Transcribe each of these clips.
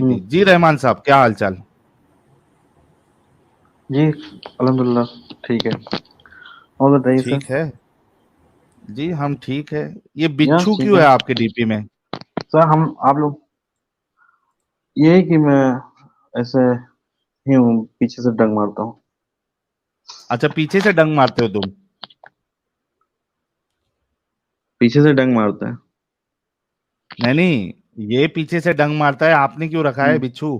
थी। जी रहमान साहब, क्या हाल चाल? जी अल्हम्दुलिल्लाह ठीक है। और बताइए सर। ठीक है जी, हम ठीक है। ये या बिच्छू ठीक क्यों है है आपके डीपी में? सर। हम आप लोग यही कि मैं ऐसे ही हूँ, पीछे से डंग मारता हूँ। अच्छा, पीछे से डंग मारते हो तुम? पीछे से डंग मारता है। नहीं नहीं, ये पीछे से डंग मारता है, आपने क्यों रखा है बिच्छू?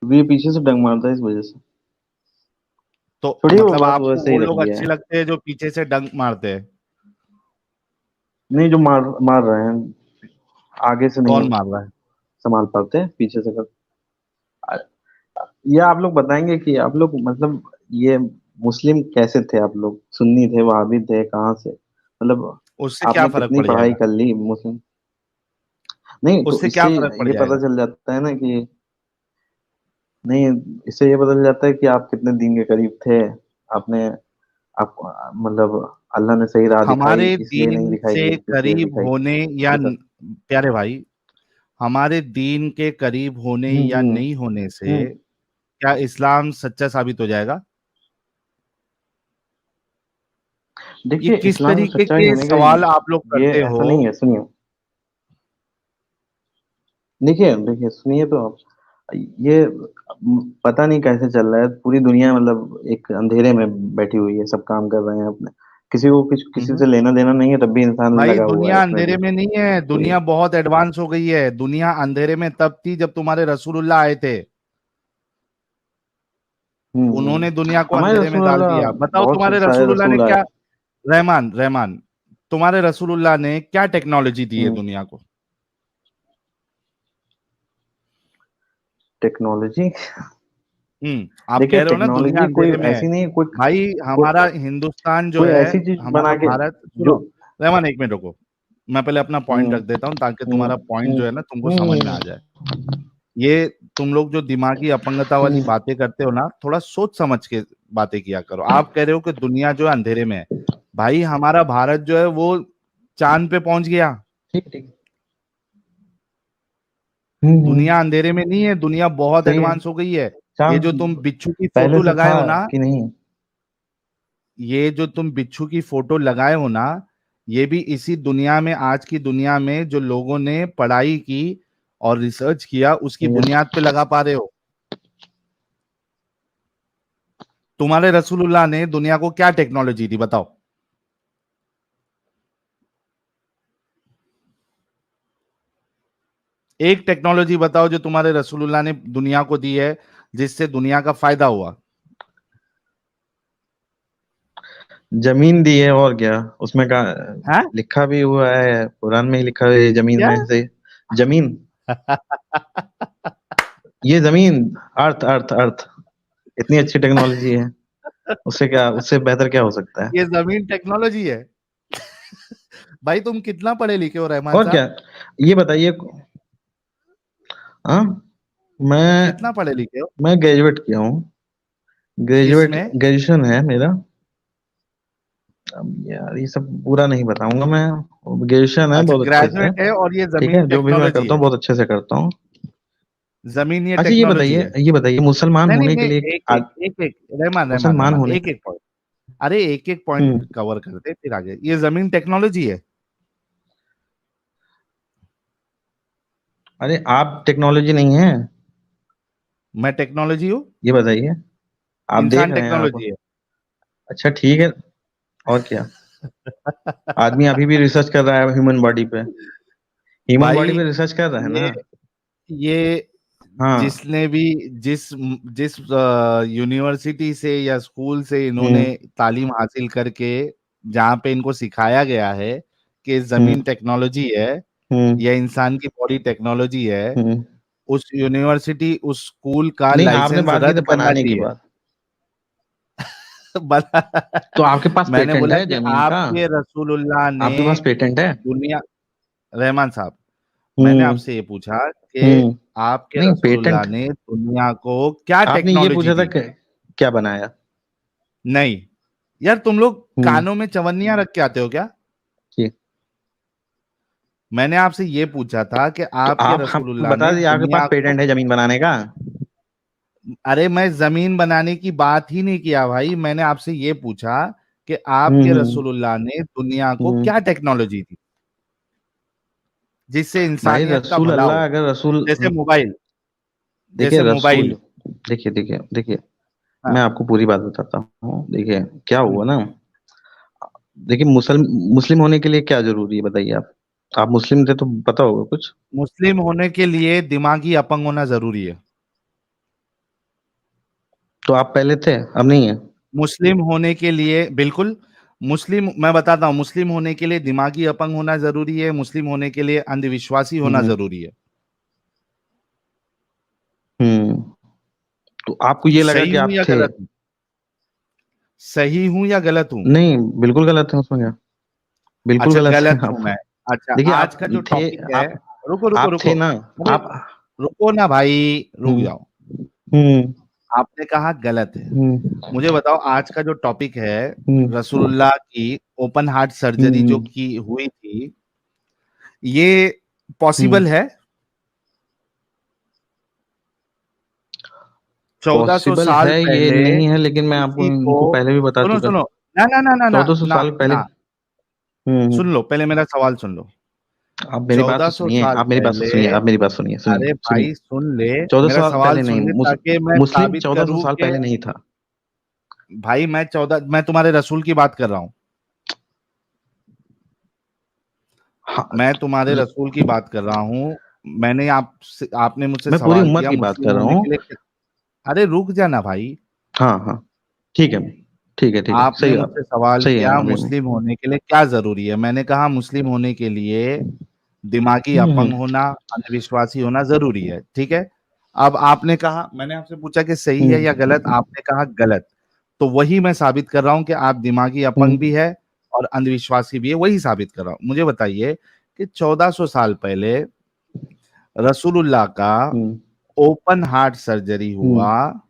ये पीछे से डंग मारता है इस वजह से। तो छोड़िए वो मतलब बात, आपको वैसे ही वो रख लोग दिया अच्छे है। लगते हैं जो पीछे से डंग मारते हैं? नहीं, जो मार मार रहे हैं, आगे से नहीं कौन मार रहा है? संभाल पाते, पीछे से कर। ये आप लोग बताएंगे कि आप लोग मतलब ये मुस्लिम कैसे थे? आप लोग सुन्नी थे, वहाबी थे, कहाँ से मतलब? उससे क्या आपने फर्क कितनी पड़ पढ़ाई जाएगा? कर ली मुस्लिम? नहीं तो उससे क्या इससे फर्क पड़ ये पता जाएगा? चल जाता है ना कि नहीं, इससे ये पता चल जाता है कि आप कितने दीन के करीब थे। आपने आप मतलब अल्लाह ने सही राह दिखाई, हमारे इसलिए नहीं दीन दिखाई, से इसलिए करीब दिखाई। होने या ये सब। प्यारे भाई, हमारे दीन के करीब होने या हम्म। नहीं होने से हम्म। क्या इस्लाम सच्चा साबित हो जाएगा? ये देखिए, किस इस्लाम तरीके सच्चाई के होने का सवाल आप लोग ये करते ऐसा हो? नहीं है, सुनिए। देखिए देखिए, सुनिए तो आप। ये पता नहीं कैसे चल रहा है, पूरी दुनिया मतलब एक अंधेरे में बैठी हुई है, सब काम कर रहे हैं अपने। किसी को किसी हम्म। से लेना देना नहीं है, तब भी इंसान भाई लगा हुआ है दुनिया उसमें अंधेरे भी। में नहीं है, कोई दुनिया बहुत एडवांस हो गई है। दुनिया अंधेरे में तब थी जब तुम्हारे रसूलुल्लाह आए थे। हम्म। उन्होंने दुनिया को हमारे अंधेरे में डाल रसूलुल्लाह, दिया। बताओ बहुत तुम्हारे सारे रसूलुल्लाह ने रसूल आए। क्या। रहमान रहमान, तुम्हारे रसूलुल्लाह ने क्या टेक्नोलॉजी दी है हम्म। दुनिया को? टेक्नोलॉजी। आप देखिए, कह रहे हो ना दुनिया टेक्नोलॉजी कोई अंधेरे में है। ऐसी नहीं, कोई भाई हमारा कोई, हिंदुस्तान जो कोई है, ऐसी चीज हमारा बना के भारत, जो। सुनो। रहमान एक मिनट रुको, मैं पहले अपना पॉइंट हम्म। रख देता हूँ ताकि हम्म। तुम्हारा पॉइंट हम्म। जो है ना तुमको समझ में हम्म। आ जाए। ये तुम लोग जो दिमागी अपंगता वाली हम्म। बातें करते हो ना, थोड़ा सोच समझ के बातें किया करो। आप कह रहे हो कि दुनिया जो है अंधेरे में है। भाई हमारा भारत जो है वो चांद पे पहुंच गया। ठीक ठीक। दुनिया अंधेरे में नहीं है, दुनिया बहुत सही है। एडवांस हो गई है। ये चांद जो तुम बिच्छू की पहले फोटो से लगाए था हो ना, कि नहीं? ये जो तुम बिच्छू की फोटो लगाए हो ना, ये भी इसी दुनिया में, आज की दुनिया में जो लोगों ने पढ़ाई की और रिसर्च किया उसकी सही है। बुनियाद पे लगा पा रहे हो। तुम्हारे रसूलुल्लाह ने दुनिया को क्या टेक्नोलॉजी दी, बताओ? एक टेक्नोलॉजी बताओ जो तुम्हारे रसूलुल्लाह ने दुनिया को दी है, जिससे दुनिया का फायदा हुआ। जमीन दी है, और क्या उसमें का है लिखा भी हुआ है, कुरान में ही लिखा हुआ है, जमीन क्या? में से। जमीन, ये जमीन, अर्थ अर्थ अर्थ, इतनी अच्छी टेक्नोलॉजी है। उससे क्या, उससे बेहतर क्या हो सकता है? ये जमीन टेक्नोलॉजी है? भाई तुम कितना पढ़े लिखे हो रहमान और क्या, साहब? ये बताइए। हाँ, मैं कितना पढ़े लिखे हो? मैं ग्रेजुएट किया हूँ। ग्रेजुएट किसमें? ग्रेजुएशन है मेरा। अब यार ये सब पूरा नहीं बताऊंगा मैं। ग्रेजुएशन है अच्छा, बहुत अच्छे से। ग्रेजुएट है और ये ठीक जमीन है, जो भी मैं टेक्नोलॉजी करता है। हूँ बहुत अच्छे से करता हूँ। जमीन ये अच्छा, टेक्नोलॉजी है। ये बताइए मुसलमान नहीं नहीं होने के नहीं, लिए एक एक रहमान रहमान मुसलमान रहमान, होने। एक एक पॉइंट। अरे एक एक पॉइंट हम्म। कवर करते फिर आगे। ये जमीन टेक्नोलॉजी है? अरे आप टेक्नोलॉजी नहीं है? मैं टेक्नोलॉजी हूँ? ये बताइए। आप देख इंसान रहे हैं आप। टेक्नोलॉजी है? अच्छा ठीक है। और क्या, आदमी अभी भी रिसर्च कर रहा है ह्यूमन बॉडी पे। ह्यूमन बॉडी भाई पे रिसर्च कर रहा है ये ना? ये हाँ। जिसने भी जिस जिस यूनिवर्सिटी से या स्कूल से इन्होंने हम्म। तालीम हासिल करके, जहाँ पे इनको सिखाया गया है कि हम्म। जमीन टेक्नोलॉजी है हम्म। या इंसान की बॉडी टेक्नोलॉजी है, हम्म। उस यूनिवर्सिटी उस स्कूल का नहीं, आपने लाइसेंस बात की रद्द तो करना बनाने की चाहिए। बात। तो बता- आपके पास मैंने पेटेंट बोला है कि जमीन का? आपके रसूलुल्लाह ने आपके पास पेटेंट है? दुनिया, रहमान साहब, मैंने हम्म। आपसे ये पूछा कि हम्म। आपके नहीं, रसूलुल्लाह पेटेंट। ने दुनिया को क्या आपने ये टेक्नोलॉजी पूछा था दी? कि क्या बनाया? नहीं यार, तुम लोग हम्म। कानों में चवन्नियां रख के आते हो क्या? जी। मैंने आपसे ये पूछा था कि तो आपके आप हम रसूलुल्लाह बता ने दीजिए, आपके पास दुनिया को, पेटेंट है जमीन बनाने का? अरे मैं जमीन बनाने की बात ही नहीं किया भाई, मैंने आपसे ये पूछा कि आपके हम्म। रसूलुल्लाह ने दुनिया को हम्म। क्या टेक्नोलॉजी दी जिससे भाई इंसानियत का रसूल भला हो। अल्लाह अगर रसूल, जैसे मोबाइल, देखिए जैसे रसूल, मोबाइल। देखिए हाँ। मैं आपको पूरी बात बताता हूँ। देखिए क्या हम्म। हुआ ना, देखिए मुस्लिम होने के लिए क्या जरूरी है बताइए आप मुस्लिम थे तो पता होगा कुछ। मुस्लिम होने के लिए दिमागी अपंग होना जरूरी है। तो आप पहले थे, अब नहीं है? मुस्लिम होने के लिए बिल्कुल, मुस्लिम मैं बताता हूँ, मुस्लिम होने के लिए दिमागी अपंग होना जरूरी है, मुस्लिम होने के लिए अंधविश्वासी होना हम्म। जरूरी है। हम्म। तो आपको ये लगा सही कि हूं आप या थे? गलत हूं? सही हूं या गलत हूं? नहीं, बिल्कुल गलत है, उसमें क्या? बिल्कुल अच्छा गलत है गलत हूं आप। मैं। अच्छा देखिए आज आप का जो थे, टॉपिक है, आप रुको रुको आप रुको, थे ना, अरे आप। रुको ना भाई, रुक हम्म। जाओ। हम्म। आपने कहा गलत है। हम्म। मुझे बताओ आज का जो टॉपिक है, हम्म। रसूलुल्लाह की ओपन हार्ट सर्जरी जो हम्म। की हुई थी, ये हम्म। पॉसिबल है? 1400 पॉसिबल साल है ये पहले नहीं है, लेकिन मैं आपको किसी को, इनको पहले भी बता सुनो चुका। सुनो, ना ना ना ना ना 1400 ना साल पहले। ना, हम्म। सुन लो पहले मेरा सवाल सुन लो। आप मेरी बात तो 1400 सुनिए, साल आप मेरी बात तो पहले, सुनिए, आप मेरी बात सुनिए, सुनिए अरे सुनिए। भाई सुन ले, चौदह मेरा सौ साल सवाल पहले नहीं, सुन ले ताकि मैं मुस्लिम साबित 1400 करूं साल कि, पहले नहीं था। भाई मैं तुम्हारे रसूल की बात कर रहा हूं। हाँ। मैं तुम्हारे रसूल की बात कर रहा हूं। मैंने आपसे, आपने मुझसे मैं पूरी सवाल उम्मत किया की बात मुस्लिम कर रहा होने के हूँ। लिए। अरे रुक जाना भाई। हाँ हाँ, ठीक है, ठीक है, ठीक है, आपने सही बात। मुझसे सवाल सही है किया मामले में। मुस्लिम होने के लिए क्या जरूरी है, मैंने कहा मुस्लिम होने के लिए दिमागी हम्म। अपंग होना, अंधविश्वासी होना जरूरी है, ठीक है। अब आपने कहा, मैंने आपसे पूछा कि सही है या हम्म। गलत, आपने कहा गलत। तो वही मैं साबित कर रहा हूं कि आप दिमागी अपंग भी हम्म। है और अंधविश्वासी भी है, वही साबित कर रहा हूं। मुझे बताइए कि 1400 साल पहले रसूलुल्लाह का हम्म। ओपन हार्ट सर्जरी हम्म। हुआ,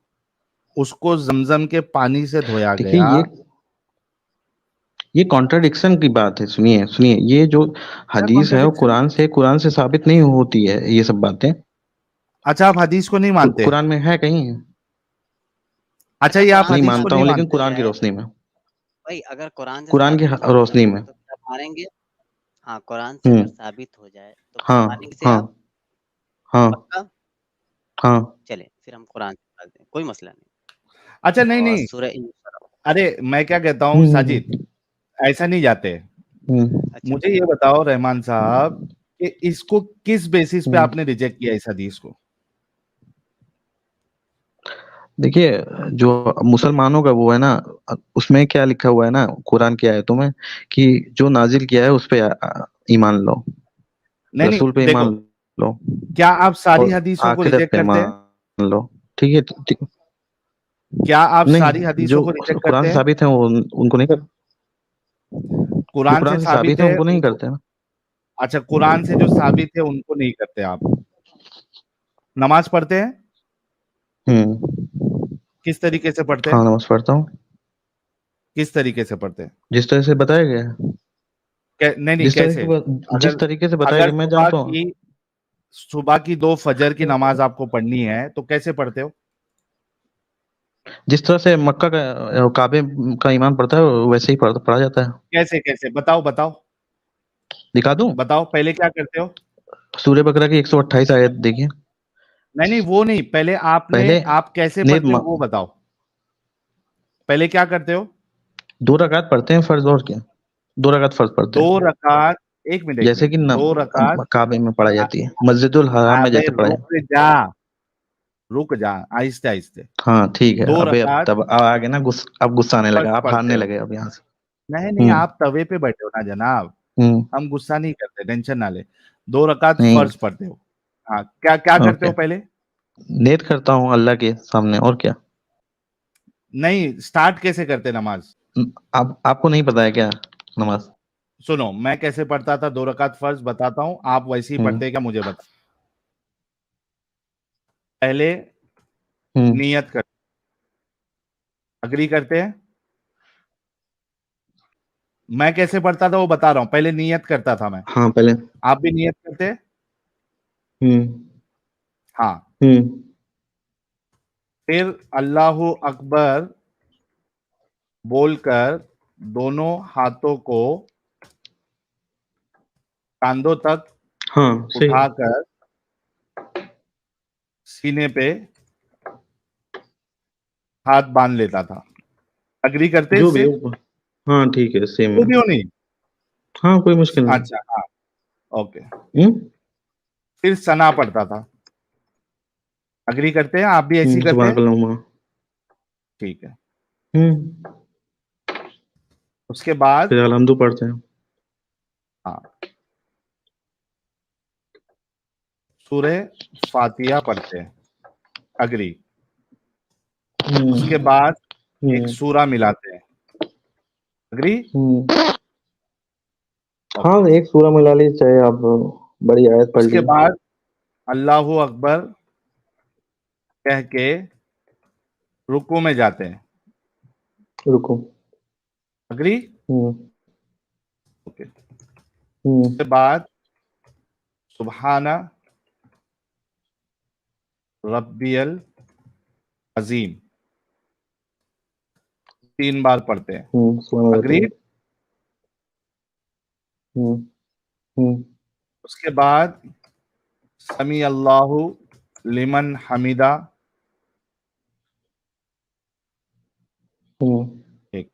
उसको जमजम के पानी से धोया देखिए गया। ये कॉन्ट्रडिक्शन की बात है। सुनिए सुनिए, ये जो क्या हदीस है वो कॉन्ट्रडिक्शन? कुरान से साबित नहीं होती है ये सब बातें। अच्छा आप हदीस को नहीं मानते? कुरान में है कहीं? अच्छा अगर ये आप कुरान नहीं से हदीस को मानता नहीं हूँ, साबित लेकिन मानते? हो कुरान की जाए, रोशनी में। भाई अगर कुरान से कुरान की साबित हो रोशनी जाए में। तो फिर आप मानेंगे? हाँ, कुरान से अगर हम्म। साबित हो जाए तो फिर हाँ मानेंगे से हाँ आप? हाँ पक्का? हाँ। चले फिर हम कुरान से बात दें, कोई मसला नहीं। अच्छा नहीं और नहीं, सूरह इंशाअल्लाह। अरे मैं क्या कहता हूँ हम्म। साजिद, ऐसा नहीं जाते। अच्छा मुझे ये बताओ रहमान साहब कि इसको किस बेसिस पे हम्म। आपने रिजेक्ट किया इस हदीस को? देखिए, जो मुसलमानों का वो है ना, उसमें क्या लिखा हुआ है ना कुरान की आयतों में, कि जो नाजिल किया है उस पे ईमान लो, नहीं नहीं रसूल पे देखो, ईमान लो, क्या आप सारी और हदीसों को आखिरत रिजेक्ट पे करते हैं? ईमान लो। ठीक है, ठीक। क्या आप सारी नहीं, हदीसों जो को रिजेक्ट कुरान करते से हैं? साबित है वो उनको नहीं कर, जो कुरान से कुरान से साबित साबित है है उनको नहीं उनको? करते ना। अच्छा कुरान से जो साबित है उनको नहीं करते आप? नमाज पढ़ते हैं? हम्म। किस तरीके से पढ़ते हाँ, हैं? नमाज पढ़ता हूँ, किस तरीके से पढ़ते हैं? जिस तरह से बताया गया है। नहीं नहीं कैसे? जिस अगर, तरीके से बताया अगर गया मैं जानता हूँ। सुबह की दो फजर की नमाज आपको पढ़नी है तो कैसे पढ़ते हो? जिस तरह से मक्का का काबे का ईमान पड़ता है वैसे ही पढ़ा जाता है। कैसे कैसे बताओ बताओ, दिखा दूं? बताओ पहले क्या करते हो? सूर्य बकरा की 128 आयत देखिए। नहीं नहीं वो नहीं, पहले आपने, पहले आप कैसे ने पढ़ते हो वो बताओ। पहले क्या करते हो? 2 रकात पढ़ते हैं फर्ज, और क्या? 2 रकात फर्ज पढ़ते दो हैं, रकात, एक जैसे मिनट, कि दो रकात। काबे में पढ़ाई अ- जाती है, मस्जिदुल हराम में अबे जैसे पढ़ाई। जा, रुक जा, आहिस्ते आहिस्ते। हाँ ठीक है, दो अबे अब रकात तब अब आगे ना अब गुस्सा आने लगा, फर्ज आप पढ़ते हारने हो? लगे अब यहाँ से। नहीं नहीं हम्म। आप तवे पे बैठे हो ना जनाब, हम्म। हम गुस्सा नहीं करते, टेंशन ना ले। 2 रकात नहीं। फर्ज पढ़ते हो? हाँ, क्या क्या करते ओके। हो पहले? नेत करता हूँ अल्लाह के सामने, और क्या? नहीं स्टार्ट कैसे करते नमाज? आप आपको नहीं पता है क्या नमाज? सुनो मैं कैसे पढ़ता था, 2 रकात फर्ज बताता हूँ, आप वैसे ही हम्म। पढ़ते क्या मुझे बता। पहले हम्म। नियत कर, अग्री करते हैं? मैं कैसे पढ़ता था वो बता रहा हूँ, पहले नियत करता था मैं। हाँ पहले। आप भी नियत करते हैं? हाँ। फिर अल्लाहू अकबर बोलकर दोनों हाथों को कांधों तक हाँ सही। उठाकर सीने पे हाथ बांध लेता था। अग्री करते जो भी इससे? हो। हाँ ठीक है, सेम वो है। भी हो नहीं? हाँ कोई मुश्किल नहीं। अच्छा, हाँ, ओके। हम्म फिर सना पढ़ता था। अग्री करते हैं? आप भी ऐसी करते सुभान हैं? अल्लाह। ठीक है। हम्म उसके बाद फिर अलहम्दु पढ़ते हैं। हाँ, सूरह फातिहा पढ़ते हैं। अग्री। उसके हम्म बाद एक हम्म सूरा मिलाते हैं। अग्री? हम्म हाँ ओके। एक सूरा मिला ली, चाहे आप बड़ी आयत पढ़ उसके ली। बाद अल्लाहू अकबर कह के रुकू में जाते हैं। रुको। अग्री? हम्म ओके। हम्म उसके बाद सुबहाना रब्बियल अजीम 3 बार पढ़ते हैं। सुभान अग्री? अल्लाह। हम्म हम्म उसके बाद समी अल्लाहु लिमन हमीदा। हम्म एक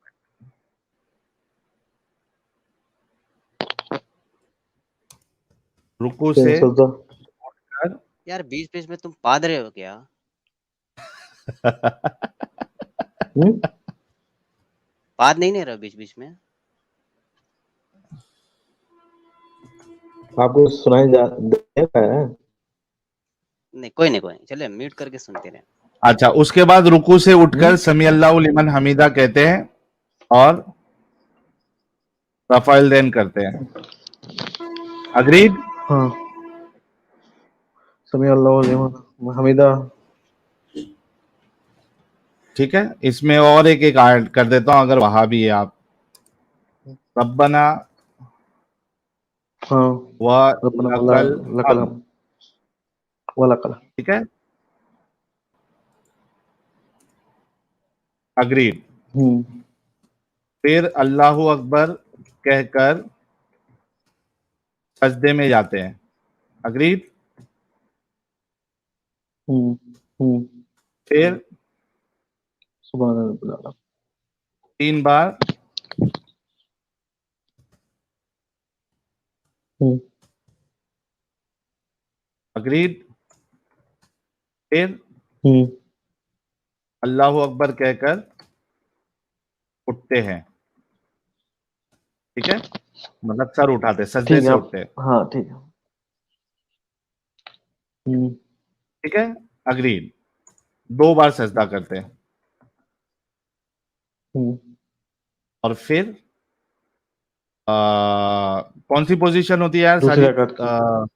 रुकू फिर से सजदा। कर यार बीच बीच में तुम पाद रहे हो क्या? हम्म पाद नहीं ले रहे हो बीच बीच में? आपको सुनाई दे रहा है? नहीं, कोई नहीं, कोई नहीं, चले म्यूट करके सुनते रहे। अच्छा, उसके बाद रुकू से उठकर हम्म समी अल्लाहु लिमन हमीदा कहते हैं और रफाइल देन करते हैं। अग्रीड? हाँ समी अल्लाह लिमन हमीदा। ठीक है, इसमें और एक एक ऐड कर देता हूं अगर वहां भी है आप। रब्बना हाँ व रब्बना वला लकल लकल हम। हम वला कल। ठीक है, अग्रीड। हम्म फिर अल्लाहू अकबर कहकर सजदे में जाते हैं। अग्रीड। हम्म हम्म फिर सुभान अल्लाह। 3 बार हम्म अग्रीड। फिर हम्म अल्लाहू अकबर कहकर उठते हैं। ठीक है, मतलब सर उठाते, सजदे ठीक है से आप। उठते हैं। हाँ ठीक है। हम्म ठीक है, अग्रीड। 2 बार सजदा करते हैं हम्म और फिर कौन सी पोजीशन होती है यार दूसरी साजिद? रकात की।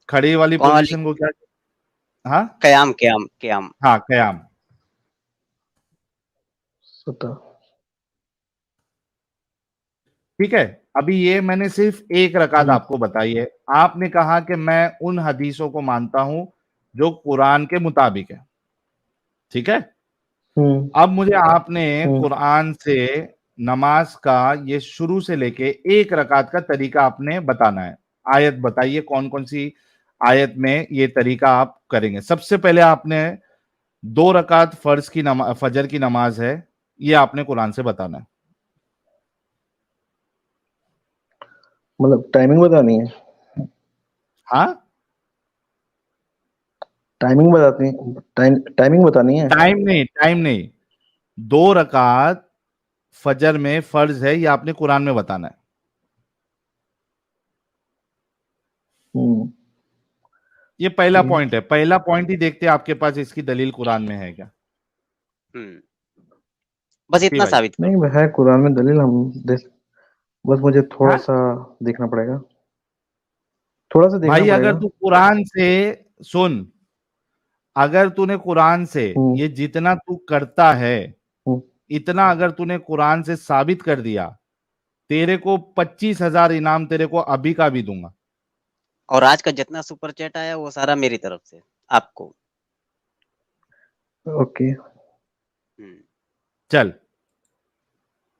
खड़ी वाली कौन वाली? पोजीशन को क्या? हाँ, कयाम, कयाम, कयाम। हाँ, कयाम। सत्ता। ठीक है, अभी ये मैंने सिर्फ एक रकात हम्म आपको बताई है। आपने कहा कि मैं उन हदीसों को मानता हूं जो कुरान के मुताबिक है। ठीक है, हम्म अब मुझे आपने हम्म कुरान से नमाज का ये शुरू से लेके एक रकात का तरीका आपने बताना है। आयत बताइए कौन कौन सी आयत में ये तरीका आप करेंगे। सबसे पहले आपने 2 रकात फर्ज की नमाज, फजर की नमाज है, ये आपने कुरान से बताना है। मतलब टाइमिंग बतानी है? हाँ, टाइमिंग बतानी है? टाइमिंग बतानी है? टाइम नहीं, टाइम नहीं। 2 रकात फजर में फर्ज है, ये आपने कुरान में बताना है। हम्म ये पहला ठीक है। पॉइंट है, पहला पॉइंट ही देखते हैं आपके पास इसकी दलील कुरान में है क्या। हम्म बस जी इतना भाई। साबित करो। नहीं है कुरान में दलील, हम देख। बस मुझे थोड़ा हाँ सा देखना पड़ेगा। थोड़ा सा देखना भाई, अगर पड़ेगा। तू कुरान से सुन, अगर तूने कुरान से हम्म ये जितना तू करता है हम्म इतना अगर तूने कुरान से साबित कर दिया, तेरे को 25,000 इनाम तेरे को अभी का भी दूंगा। और आज का जितना सुपर चैट आया वो सारा मेरी तरफ से आपको। ओके। चल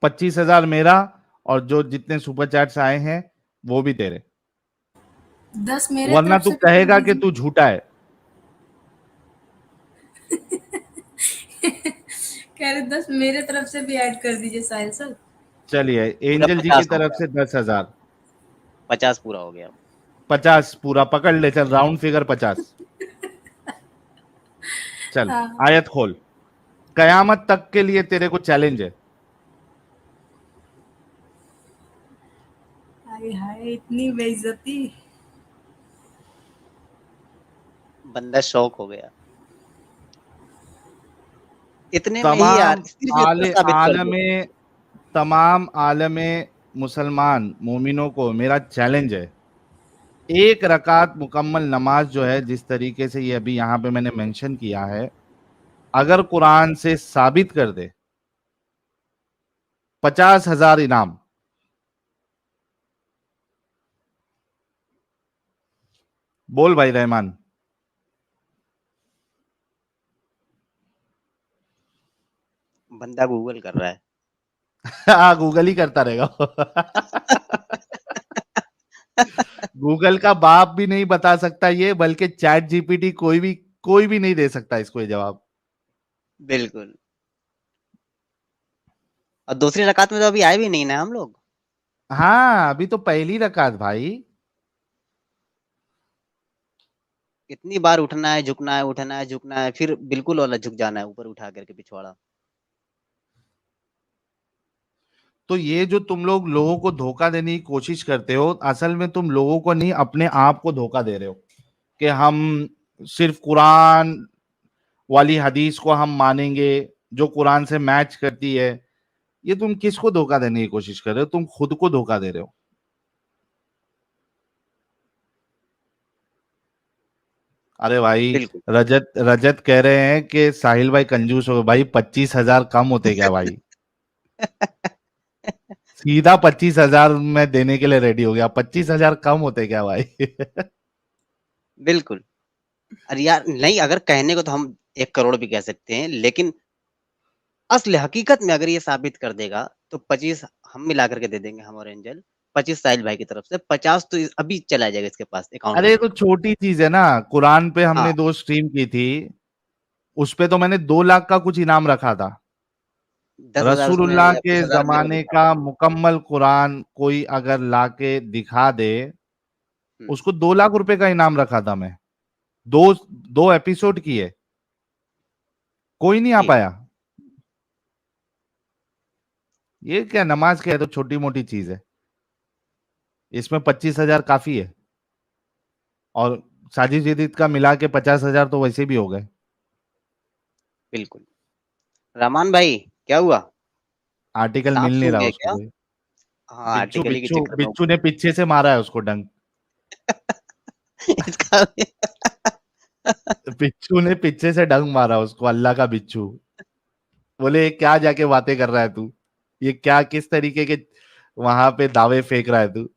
25,000 मेरा, और जो जितने सुपर चैट्स आए हैं वो भी तेरे, 10 मेरे वरना तरफ तू से भी कर कहेगा कि दीजिए। तू झूठा है। कह रहे 10 मेरे तरफ से भी ऐड कर दीजिए साहिल सर। चलिए पूरा एंजल जी 50 की हो तरफ गया, से 10,000। 50 पूरा हो गया। 50 पूरा पकड़ ले, चल राउंड फिगर 50। चल हाँ। आयत खोल। कयामत तक के लिए तेरे को चैलेंज है। हाय हाय इतनी बेइज्जती। बंदा शौक हो गया। इतने में ही यार, सिर्फ इतना साबित कर दो। तमाम आलमे मुसलमान मोमिनों को मेरा चैलेंज है, एक रकात मुकम्मल नमाज जो है, जिस तरीके से ये अभी यहाँ पे मैंने मेंशन किया है, अगर कुरान से साबित कर दे 50,000 इनाम। बोल भाई रहमान। बंदा गूगल कर रहा है। हाँ गूगल ही करता रहेगा। गूगल का बाप भी नहीं बता सकता ये, बल्कि चैट जीपीटी कोई भी नहीं दे सकता इसको ये जवाब। बिल्कुल। और दूसरी रकात में तो अभी आए भी नहीं ना हम लोग। हाँ अभी तो पहली रकात भाई। कितनी बार उठना है, झुकना है, उठना है, झुकना है, फिर बिल्कुल वाला झुक जाना है ऊपर उठा करके पिछवाड़ा। तो ये जो तुम लोग लोगों को धोखा देने की कोशिश करते हो, असल में तुम लोगों को नहीं अपने आप को धोखा दे रहे हो कि हम सिर्फ कुरान वाली हदीस को हम मानेंगे जो कुरान से मैच करती है। ये तुम किसको धोखा देने की कोशिश कर रहे हो? तुम खुद को धोखा दे रहे हो। अरे भाई बिल्कुल। रजत रजत कह रहे हैं कि साहिल भाई कंजूस हो गए। भाई 25,000 कम होते क्या भाई? सीधा 25,000 में देने के लिए रेडी हो गया। 25,000 कम होते क्या भाई? बिल्कुल। अरे यार नहीं, अगर कहने को तो हम 1 करोड़ भी कह सकते हैं, लेकिन असली हकीकत में अगर ये साबित कर देगा तो 25 हम मिला करके दे देंगे, हम और एंजल। 25 साहिल भाई की तरफ से, 50 तो अभी चला जाएगा इसके पास अकाउंट अरे में ये से। तो छोटी चीज है ना। कुरान पे हाँ, हमने 2 स्ट्रीम की थी, उस पे तो मैंने 2 लाख का कुछ इनाम रखा था। 10,000 उसमें रसूलुल्लाह या के 20,000 मेरे को जमाने दिखा। का मुकम्मल कुरान कोई अगर लाके दिखा दे, हम्म, उसको 2 लाख रुपए का इनाम रखा था मैं। दो दो एपिसोड किए, कोई नहीं आ जी। पाया। ये क्या नमाज क्या है, तो छोटी मोटी चीज है। इसमें 25,000 काफी है, और साजिद जदीद का मिला के 50,000 तो वैसे भी हो गए। बिल्कुल। रहमान भाई, क्या हुआ? आर्टिकल साँप मिल नहीं सूंघ रहा गए उसको क्या? कोई। हाँ, बिच्छू आर्टिकल ही के बिच्छू चक्कर में बिच्छू ने पीछे से मारा है उसको डंक। इसका बिच्छू ने पीछे से डंक मारा उसको, अल्लाह का बिच्छू। बोले "ये क्या जाके बातें कर रहा है तू? ये क्या किस तरीके के वहां पे दावे फेंक रहा है तू?"